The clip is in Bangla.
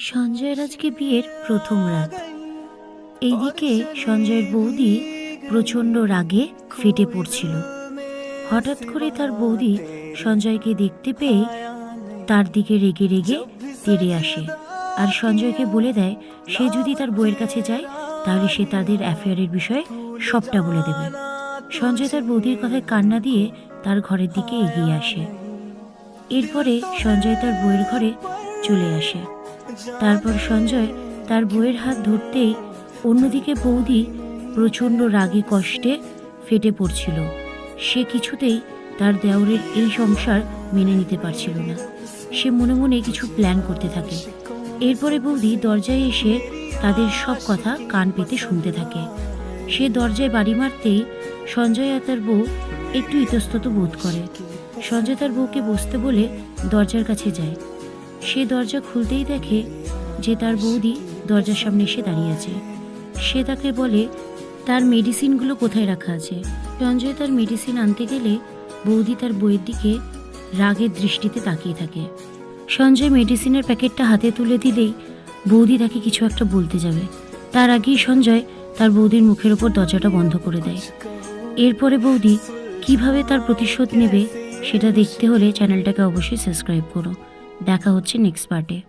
সঞ্জয়ের আজকে বিয়ের প্রথম রাত। এইদিকে সঞ্জয়ের বৌদি প্রচণ্ড রাগে ফেটে পড়ছিল। হঠাৎ করে তার বৌদি সঞ্জয়কে দেখতে পেয়ে তার দিকে রেগে রেগে তেড়ে আসে আর সঞ্জয়কে বলে দেয় সে যদি তার বউয়ের কাছে যায় তাহলে সে তাদের অ্যাফেয়ারের বিষয়ে সবটা বলে দেবে। সঞ্জয় তার বৌদির কথায় কান্না দিয়ে তার ঘরের দিকে এগিয়ে আসে। এরপরে সঞ্জয় তার বউয়ের ঘরে চলে আসে। তারপর সঞ্জয় তার বউয়ের হাত ধরতেই অন্যদিকে বৌদি প্রচণ্ড রাগে কষ্টে ফেটে পড়ছিল। সে কিছুতেই তার দেওরের এই সংসার মেনে নিতে পারছিল না। সে মনে মনে কিছু প্ল্যান করতে থাকে। এরপরে বৌদি দরজায় এসে তাদের সব কথা কান পেতে শুনতে থাকে। সে দরজায় বাড়ি মারতেই সঞ্জয় আর তার বউ একটু ইতস্তত বোধ করে। সঞ্জয় তার বউকে বসতে বলে দরজার কাছে যায়। সে দরজা খুলতেই দেখে যে তার বৌদি দরজার সামনে এসে দাঁড়িয়ে আছে। সে তাকে বলে তার মেডিসিনগুলো কোথায় রাখা আছে। সঞ্জয় তার মেডিসিন আনতে গেলে বৌদি তার বউয়ের দিকে রাগের দৃষ্টিতে তাকিয়ে থাকে। সঞ্জয় মেডিসিনের প্যাকেটটা হাতে তুলে দিলেই বৌদি তাকে কিছু একটা বলতে যাবে, তার আগেই সঞ্জয় তার বৌদির মুখের ওপর দরজাটা বন্ধ করে দেয়। এরপরে বৌদি কিভাবে তার প্রতিশোধ নেবে সেটা দেখতে হলে চ্যানেলটাকে অবশ্যই সাবস্ক্রাইব করো। দেখা হচ্ছে নেক্সট পার্টে।